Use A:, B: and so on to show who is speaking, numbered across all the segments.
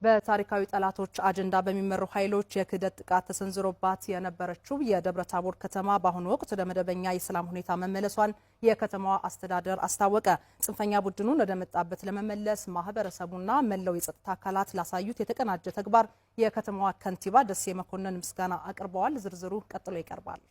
A: በታሪካዊ ጠላቶች አጀንዳ በሚመሩ ኃይሎች የክህደት ጥቃት ተሰንዝሮባት የነበረችው የደብረ ታቦር ከተማ በአሁኑ ወቅት ወደ መደበኛ የሰላም ሁኔታ መመለሷን የከተማዋ አስተዳደር አስታወቀ። ጽንፈኛ ቡድኑን ወደ መጣበት ለመመለስ ማህበረሰቡና መላው የጸጥታ አካላት ላሳዩት የተቀናጀ ተግባር የከተማዋ ከንቲባ ደሴ መኮንን ምስጋና አቅርበዋል። ዝርዝሩ ቀጥሎ ይቀርባል።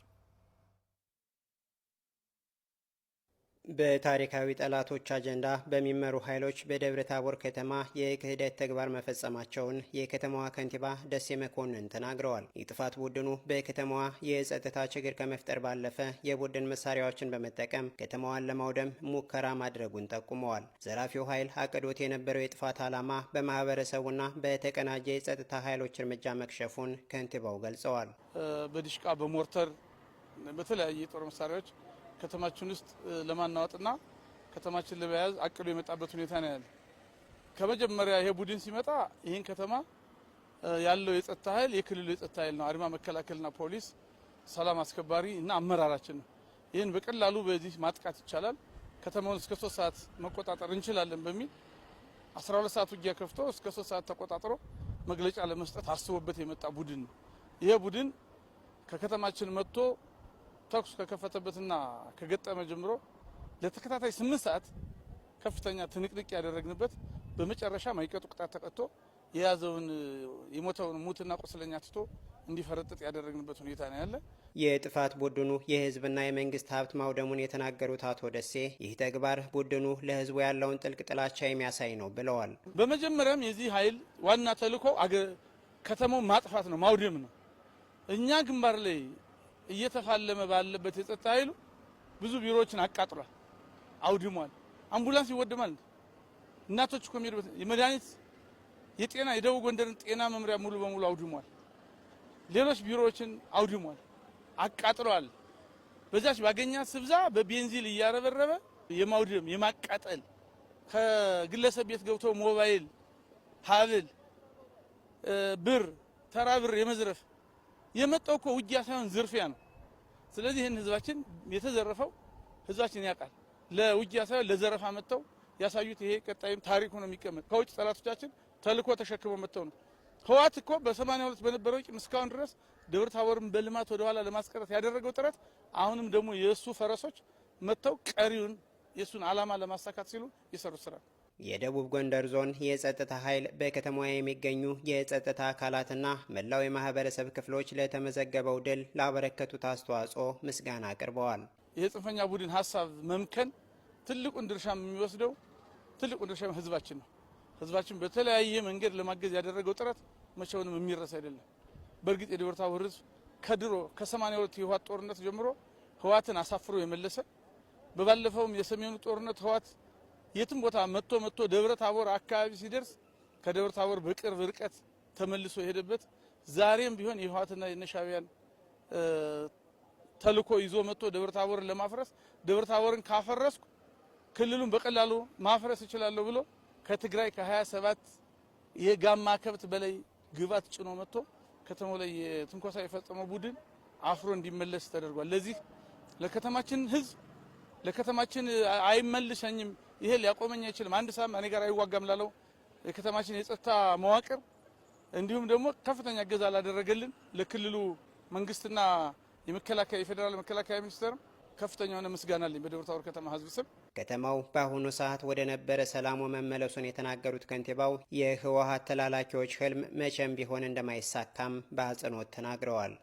B: በታሪካዊ ጠላቶች አጀንዳ በሚመሩ ኃይሎች በደብረ ታቦር ከተማ የክህደት ተግባር መፈጸማቸውን የከተማዋ ከንቲባ ደሴ መኮንን ተናግረዋል። የጥፋት ቡድኑ በከተማዋ የጸጥታ ችግር ከመፍጠር ባለፈ የቡድን መሳሪያዎችን በመጠቀም ከተማዋን ለማውደም ሙከራ ማድረጉን ጠቁመዋል። ዘራፊው ኃይል አቅዶት የነበረው የጥፋት ዓላማ በማህበረሰቡና በተቀናጀ የጸጥታ ኃይሎች እርምጃ መክሸፉን ከንቲባው ገልጸዋል።
C: በዲሽቃ በሞርተር በተለያየ የጦር መሳሪያዎች ከተማችን ውስጥ ለማናወጥና ከተማችን ለመያዝ አቅዶ የመጣበት ሁኔታ ነው ያለ። ከመጀመሪያ ይሄ ቡድን ሲመጣ ይሄን ከተማ ያለው የጸጥታ ኃይል የክልሉ የጸጥታ ኃይል ነው። አድማ መከላከልና ፖሊስ፣ ሰላም አስከባሪ እና አመራራችን ነው። ይሄን በቀላሉ በዚህ ማጥቃት ይቻላል፣ ከተማውን እስከ 3 ሰዓት መቆጣጠር እንችላለን በሚል 12 ሰዓት ውጊያ ከፍቶ እስከ 3 ሰዓት ተቆጣጥሮ መግለጫ ለመስጠት አስቦበት የመጣ ቡድን ነው። ይሄ ቡድን ከከተማችን መጥቶ ተኩስ ከከፈተበትና ከገጠመ ጀምሮ ለተከታታይ 8 ሰዓት ከፍተኛ ትንቅንቅ ያደረግንበት በመጨረሻ ማይቀጡ ቅጣት ተቀጥቶ የያዘውን የሞተውን ሙትና ቁስለኛ ትቶ እንዲፈረጥጥ ያደረግንበት ሁኔታ ነው ያለ።
B: የጥፋት ቡድኑ የህዝብና የመንግስት ሀብት ማውደሙን የተናገሩት አቶ ደሴ ይህ ተግባር ቡድኑ ለህዝቡ ያለውን ጥልቅ ጥላቻ የሚያሳይ ነው ብለዋል።
C: በመጀመሪያም የዚህ ኃይል ዋና ተልዕኮ ከተማው ማጥፋት ነው፣ ማውደም ነው። እኛ ግንባር ላይ እየተፋለመ ባለበት የጸጥታ ኃይሉ ብዙ ቢሮዎችን አቃጥሏል፣ አውድሟል። አምቡላንስ ይወድማል። እናቶች እኮ የሚሄዱበት የመድኃኒት የጤና የደቡብ ጎንደርን ጤና መምሪያ ሙሉ በሙሉ አውድሟል። ሌሎች ቢሮዎችን አውድሟል፣ አቃጥሏል። በዛች ባገኛት ስብዛ በቤንዚል እያረበረበ የማውደም የማቃጠል ከግለሰብ ቤት ገብቶ ሞባይል፣ ሀብል፣ ብር፣ ተራ ብር የመዝረፍ የመጣው እኮ ውጊያ ሳይሆን ዝርፊያ ነው። ስለዚህ ይሄን ህዝባችን የተዘረፈው ህዝባችን ያውቃል። ለውጊያ ሳይሆን ለዘረፋ መጥተው ያሳዩት ይሄ ቀጣይም ታሪኩ ነው የሚቀመጥ። ከውጭ ጠላቶቻችን ተልኮ ተሸክመው መጥተው ነው። ህወሓት እኮ በ82 በነበረው ቂም እስካሁን ድረስ ደብረ ታቦርን በልማት ወደ ኋላ ለማስቀረት ያደረገው ጥረት አሁንም ደግሞ የእሱ ፈረሶች መጥተው ቀሪውን የሱን ዓላማ ለማሳካት ሲሉ የሰሩት ስራ።
B: የደቡብ ጎንደር ዞን የጸጥታ ኃይል በከተማዋ የሚገኙ የጸጥታ አካላትና መላው የማህበረሰብ ክፍሎች ለተመዘገበው ድል ላበረከቱት አስተዋጽኦ ምስጋና አቅርበዋል።
C: የጽንፈኛ ቡድን ሀሳብ መምከን ትልቁን ድርሻ የሚወስደው ህዝባችን ነው። ህዝባችን በተለያየ መንገድ ለማገዝ ያደረገው ጥረት መቼውንም የሚረሳ አይደለም። በእርግጥ የደብረ ታቦር ህዝብ ከድሮ ከ82 የህወሓት ጦርነት ጀምሮ ህወሓትን አሳፍሮ የመለሰ በባለፈውም የሰሜኑ ጦርነት ህወሓት የትም ቦታ መጥቶ ደብረ ታቦር አካባቢ ሲደርስ ከደብረ ታቦር በቅርብ ርቀት ተመልሶ የሄደበት ዛሬም ቢሆን የህወሓትና የነሻቢያን ተልኮ ይዞ መጥቶ ደብረ ታቦርን ለማፍረስ ደብረ ታቦርን ካፈረስኩ ክልሉን በቀላሉ ማፍረስ እችላለሁ ብሎ ከትግራይ ከ27 የጋማ ከብት በላይ ግባት ጭኖ መጥቶ ከተማው ላይ የትንኮሳ የፈጸመው ቡድን አፍሮ እንዲመለስ ተደርጓል። ለዚህ ለከተማችን ህዝብ ለከተማችን አይመልሰኝም፣ ይሄ ሊያቆመኝ አይችልም፣ አንድ ሳም እኔ ጋር አይዋጋም ላለው የከተማችን የጸጥታ መዋቅር እንዲሁም ደግሞ ከፍተኛ እገዛ ላደረገልን ለክልሉ መንግስትና የፌደራል መከላከያ ሚኒስቴር ከፍተኛ የሆነ ምስጋና አለኝ በደብረ ታቦር ከተማ ህዝብ ስም።
B: ከተማው በአሁኑ ሰዓት ወደ ነበረ ሰላሙ መመለሱን የተናገሩት ከንቲባው የህወሓት ተላላኪዎች ህልም መቼም ቢሆን እንደማይሳካም በአጽንኦት ተናግረዋል።